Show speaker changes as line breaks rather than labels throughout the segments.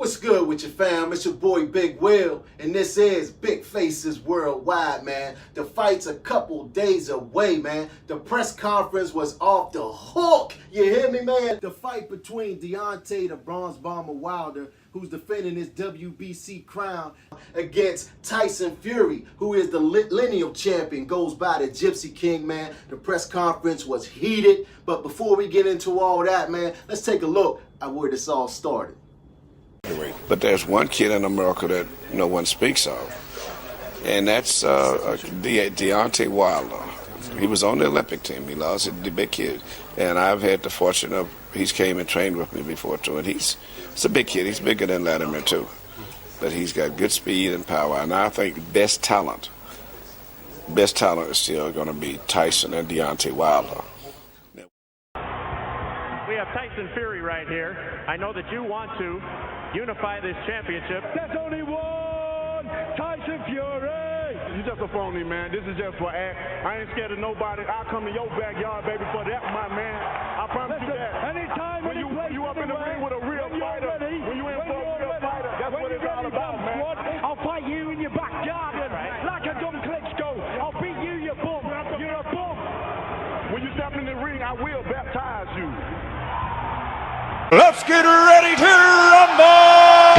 What's good with your fam? It's your boy Big Will, and this is Big Faces Worldwide, man. The fight's a couple days away, man. The press conference was off the hook. You hear me, man? The fight between Deontay the Bronze Bomber Wilder, who's defending his WBC crown, against Tyson Fury, who is the lineal champion, goes by the Gypsy King, man. The press conference was heated, but before we get into all that, man, let's take a look at where this all started.
But there's one kid in America that no one speaks of, and that's Deontay Wilder. He was on the Olympic team. He lost the big kid, and I've had the fortune of he's came and trained with me before too. And he's a big kid. He's bigger than Latimer too, but he's got good speed and power. And I think best talent is still going to be Tyson and Deontay Wilder.
We have Tyson Fury right here. I know that you want to unify this championship.
There's only one Tyson Fury. You just a phony, man. This is just for act. I ain't scared of nobody. I'll come to your backyard, baby, for that, my man. I promise you that. Anytime, when you up in the ring with a real fighter, when you in for a real fighter, that's what it's all about, man.
I'll fight you in your back garden like a dumb Klitschko. I'll beat you, you bum. You're a bum.
When you step in the ring, I will baptize you.
Let's get ready to rumble!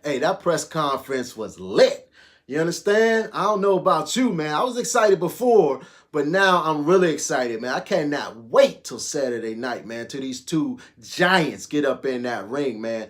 Hey, that press conference was lit. You understand? I don't know about you, man. I was excited before, but now I'm really excited, man. I cannot wait till Saturday night, man, till these two giants get up in that ring, man.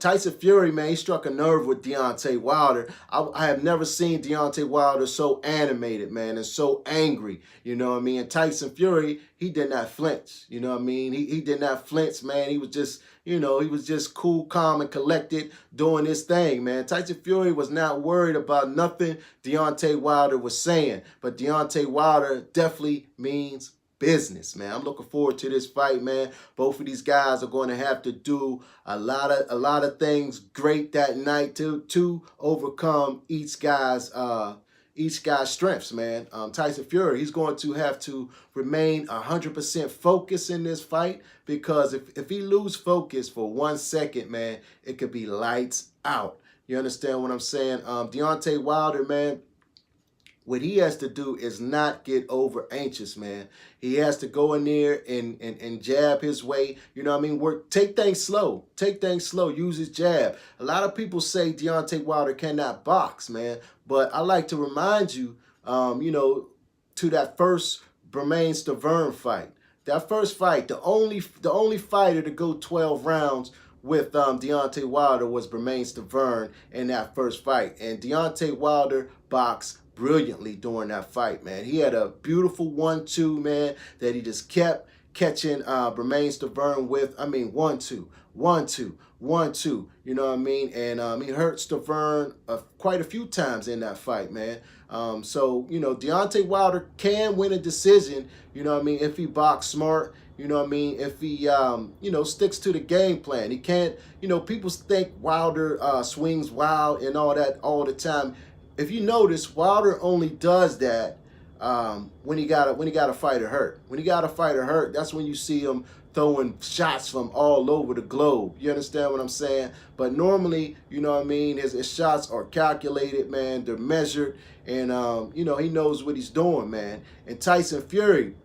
Tyson Fury, man, he struck a nerve with Deontay Wilder. I have never seen Deontay Wilder so animated, man, and so angry, you know what I mean? And Tyson Fury, he did not flinch, you know what I mean? He did not flinch, man. He was just, he was just cool, calm, and collected doing his thing, man. Tyson Fury was not worried about nothing Deontay Wilder was saying, but Deontay Wilder definitely means business, man. I'm looking forward to this fight, man. Both of these guys are going to have to do a lot of things great that night to overcome each guy's strengths, man. Tyson Fury, he's going to have to remain 100% focused in this fight, because if he lose focus for 1 second, man, it could be lights out. You understand what I'm saying? Deontay Wilder, man, what he has to do is not get over anxious, man. He has to go in there and jab his way. You know what I mean? Take things slow. Take things slow. Use his jab. A lot of people say Deontay Wilder cannot box, man. But I like to remind you, to that first Bermane-Stavern fight. That first fight, the only fighter to go 12 rounds with Deontay Wilder was Bermane-Stavern in that first fight. And Deontay Wilder boxed brilliantly during that fight, man. He had a beautiful 1-2, man, that he just kept catching Bermane-Stavern with. I mean, 1-2, 1-2, 1-2. You know what I mean? And he hurt Stavern quite a few times in that fight, man. Deontay Wilder can win a decision, you know what I mean, if he boxes smart. You know what I mean? If he, sticks to the game plan. He can't, people think Wilder swings wild and all that all the time. If you notice, Wilder only does that when he got a fighter hurt. When he got a fighter hurt, that's when you see him throwing shots from all over the globe. You understand what I'm saying? But normally, you know what I mean, his shots are calculated, man. They're measured, and he knows what he's doing, man. And Tyson Fury,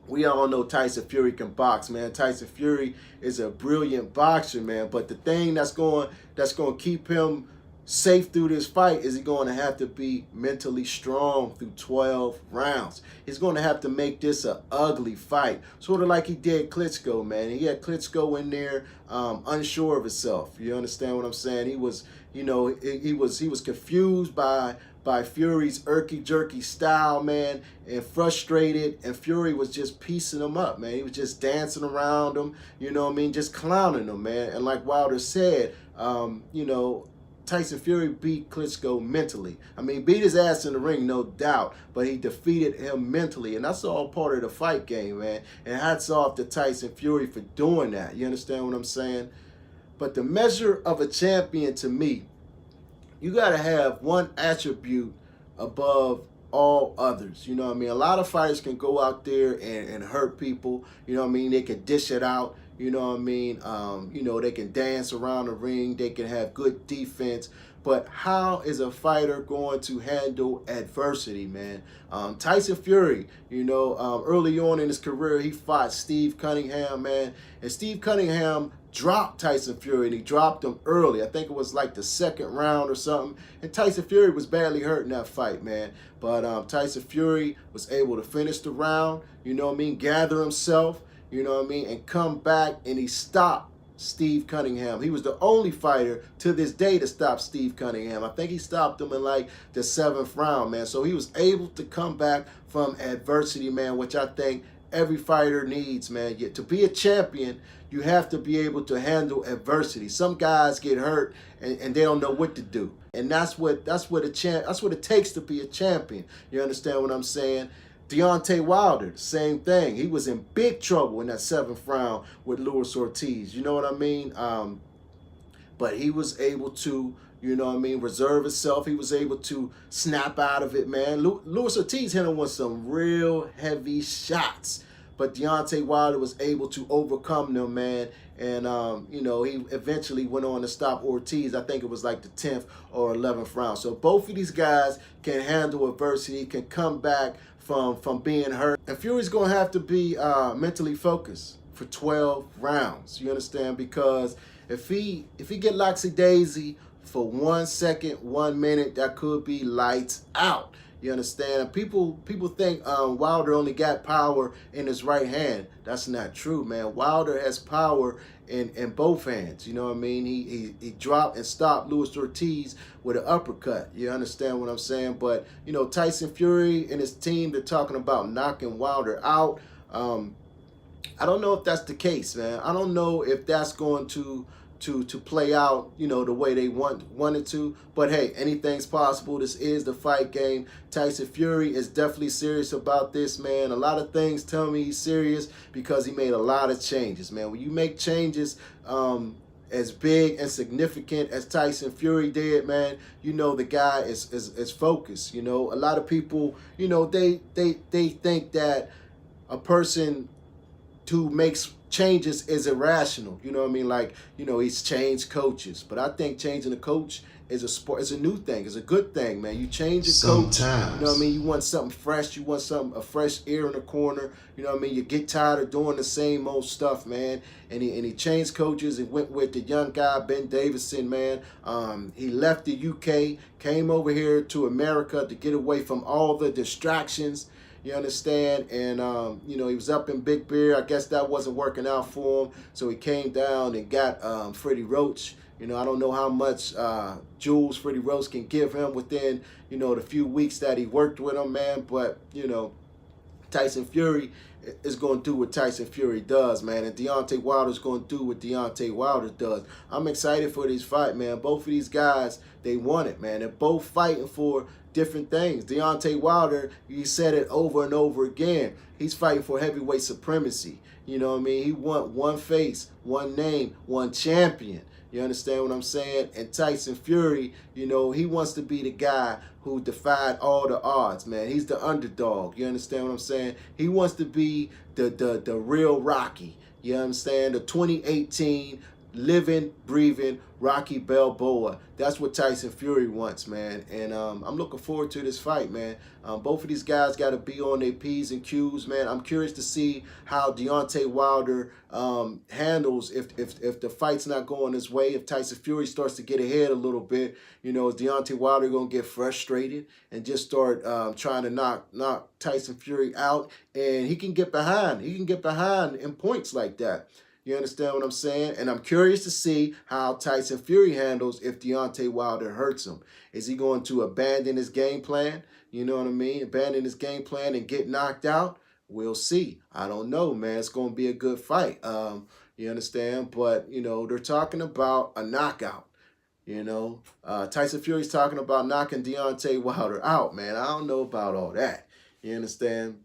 we all know Tyson Fury can box, man. Tyson Fury is a brilliant boxer, man. But the thing that's going to keep him safe through this fight? Is he going to have to be mentally strong through 12 rounds? He's going to have to make this an ugly fight, sort of like he did Klitschko, man. He had Klitschko in there, unsure of himself. You understand what I'm saying? He was, you know, he was confused by Fury's jerky style, man, and frustrated, and Fury was just piecing him up, man. He was just dancing around him, you know what I mean, just clowning him, man. And like Wilder said, you know, Tyson Fury beat Klitschko mentally. I mean, beat his ass in the ring, no doubt, but he defeated him mentally, and that's all part of the fight game, man. And hats off to Tyson Fury for doing that. You understand what I'm saying? But the measure of a champion to me, you got to have one attribute above all others. You know what I mean? A lot of fighters can go out there and hurt people. You know what I mean? They can dish it out. You know what I mean? You know, they can dance around the ring. They can have good defense. But how is a fighter going to handle adversity, man? Tyson Fury, you know, early on in his career, he fought Steve Cunningham, man. And Steve Cunningham dropped Tyson Fury, and he dropped him early. I think it was like the second round or something. And Tyson Fury was badly hurt in that fight, man. But Tyson Fury was able to finish the round, you know what I mean, gather himself, you know what I mean, and come back, and he stopped Steve Cunningham. He was the only fighter to this day to stop Steve Cunningham. I think he stopped him in like the 7th round, man. So he was able to come back from adversity, man, which I think every fighter needs, man. Yet to be a champion, you have to be able to handle adversity. Some guys get hurt and they don't know what to do. And that's what it takes to be a champion. You understand what I'm saying? Deontay Wilder, the same thing. He was in big trouble in that 7th round with Luis Ortiz. You know what I mean? But he was able to, you know what I mean, reserve himself. He was able to snap out of it, man. Luis Ortiz hit him with some real heavy shots. But Deontay Wilder was able to overcome them, man. And, you know, he eventually went on to stop Ortiz. I think it was like the 10th or 11th round. So both of these guys can handle adversity, can come back from being hurt. And Fury's going to have to be mentally focused for 12 rounds. You understand? Because if he get laxy-daisy for 1 second, 1 minute, that could be lights out. You understand? People think Wilder only got power in his right hand. That's not true, man. Wilder has power in both hands. You know what I mean? He dropped and stopped Luis Ortiz with an uppercut. You understand what I'm saying? But, you know, Tyson Fury and his team, they're talking about knocking Wilder out. I don't know if that's the case, man. I don't know if that's going to play out, you know, the way they wanted to. But hey, anything's possible. This is the fight game. Tyson Fury is definitely serious about this, man. A lot of things tell me he's serious because he made a lot of changes, man. When you make changes as big and significant as Tyson Fury did, man, you know the guy is focused. You know, a lot of people, you know, they think that a person who makes changes is irrational. You know what I mean? Like, you know, he's changed coaches. But I think changing a coach is a new thing. It's a good thing, man. You change your coach. You know what I mean? You want something fresh. You want a fresh air in the corner. You know what I mean? You get tired of doing the same old stuff, man. And he changed coaches and went with the young guy, Ben Davison, man. He left the UK, came over here to America to get away from all the distractions. You understand? And, you know, he was up in Big Bear. I guess that wasn't working out for him. So he came down and got Freddie Roach. You know, I don't know how much jewels Freddie Roach can give him within, you know, the few weeks that he worked with him, man. But, you know, Tyson Fury is going to do what Tyson Fury does, man. And Deontay Wilder is going to do what Deontay Wilder does. I'm excited for this fight, man. Both of these guys, they want it, man. They're both fighting for different things. Deontay Wilder, he said it over and over again. He's fighting for heavyweight supremacy. You know what I mean? He want one face, one name, one champion. You understand what I'm saying? And Tyson Fury, you know, he wants to be the guy who defied all the odds, man. He's the underdog. You understand what I'm saying? He wants to be the real Rocky. You understand? The 2018 living, breathing Rocky Balboa. That's what Tyson Fury wants, man. And I'm looking forward to this fight, man. Both of these guys got to be on their P's and Q's, man. I'm curious to see how Deontay Wilder handles if the fight's not going his way, if Tyson Fury starts to get ahead a little bit. You know, is Deontay Wilder going to get frustrated and just start trying to knock Tyson Fury out? And he can get behind. He can get behind in points like that. You understand what I'm saying? And I'm curious to see how Tyson Fury handles if Deontay Wilder hurts him. Is he going to abandon his game plan? You know what I mean? Abandon his game plan and get knocked out? We'll see. I don't know, man. It's going to be a good fight. You understand? But, you know, they're talking about a knockout. You know, Tyson Fury's talking about knocking Deontay Wilder out, man. I don't know about all that. You understand?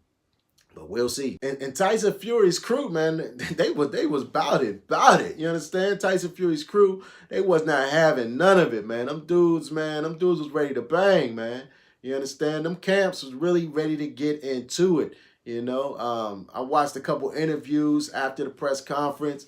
But we'll see. And Tyson Fury's crew, man, they was about it. You understand? Tyson Fury's crew, they was not having none of it, man. Them dudes was ready to bang, man. You understand? Them camps was really ready to get into it. You know, I watched a couple interviews after the press conference.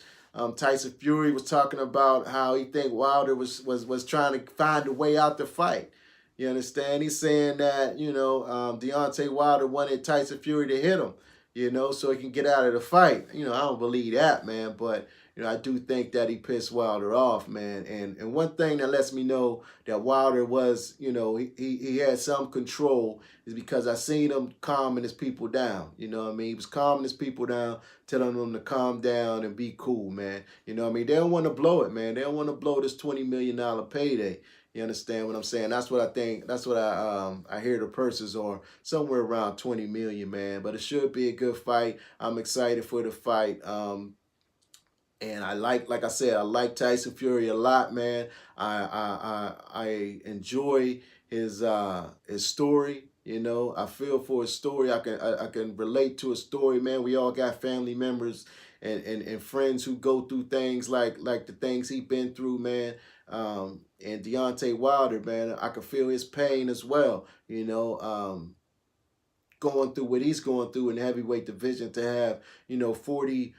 Tyson Fury was talking about how he think Wilder was trying to find a way out the fight. You understand? He's saying that, you know, Deontay Wilder wanted Tyson Fury to hit him, you know, so he can get out of the fight. You know, I don't believe that, man. But, you know, I do think that he pissed Wilder off, man. And one thing that lets me know that Wilder was, you know, he had some control is because I seen him calming his people down. You know what I mean? He was calming his people down, telling them to calm down and be cool, man. You know what I mean? They don't want to blow it, man. They don't want to blow this $20 million payday. You understand what I'm saying? That's what I think. That's what I hear the purses are somewhere around 20 million, man. But it should be a good fight. I'm excited for the fight. And I like I said, I like Tyson Fury a lot, man. I enjoy his story. You know, I feel for his story. I can relate to his story, man. We all got family members and friends who go through things like the things he's been through, man. And Deontay Wilder, man, I can feel his pain as well, you know, going through what he's going through in the heavyweight division, to have, you know, 40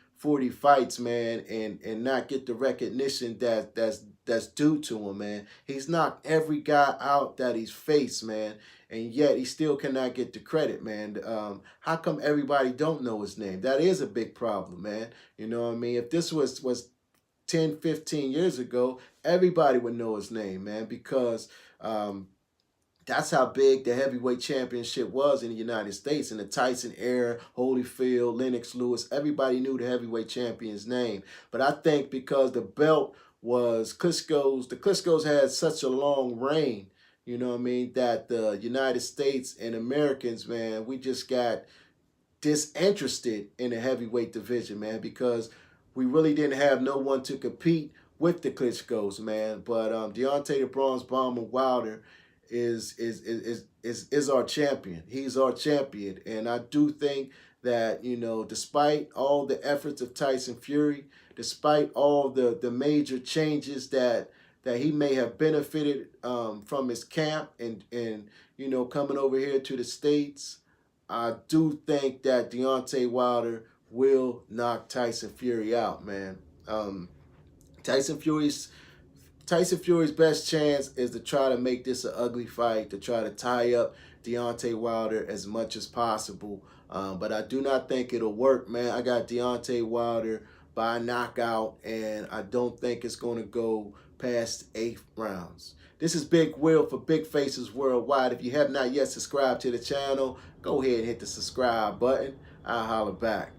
fights, man, and not get the recognition that's due to him, man. He's knocked every guy out that he's faced, man, and yet he still cannot get the credit, man. How come everybody don't know his name? That is a big problem, man. You know what I mean? If this was 10, 15 years ago, everybody would know his name, man, because that's how big the heavyweight championship was in the United States. In the Tyson era, Holyfield, Lennox Lewis, everybody knew the heavyweight champion's name. But I think because the belt was Klitschko's, the Klitschko's had such a long reign, you know what I mean, that the United States and Americans, man, we just got disinterested in the heavyweight division, man, because we really didn't have no one to compete with the Klitschko's, man. But Deontay the Bronze Bomber Wilder is our champion. He's our champion. And I do think that, you know, despite all the efforts of Tyson Fury, despite all the major changes that he may have benefited from his camp and you know, coming over here to the States, I do think that Deontay Wilder will knock Tyson Fury out, man. Tyson Fury's best chance is to try to make this an ugly fight, to try to tie up Deontay Wilder as much as possible. But I do not think it'll work, man. I got Deontay Wilder by knockout, and I don't think it's going to go past 8 rounds. This is Big Will for Big Faces Worldwide. If you have not yet subscribed to the channel, go ahead and hit the subscribe button. I'll holler back.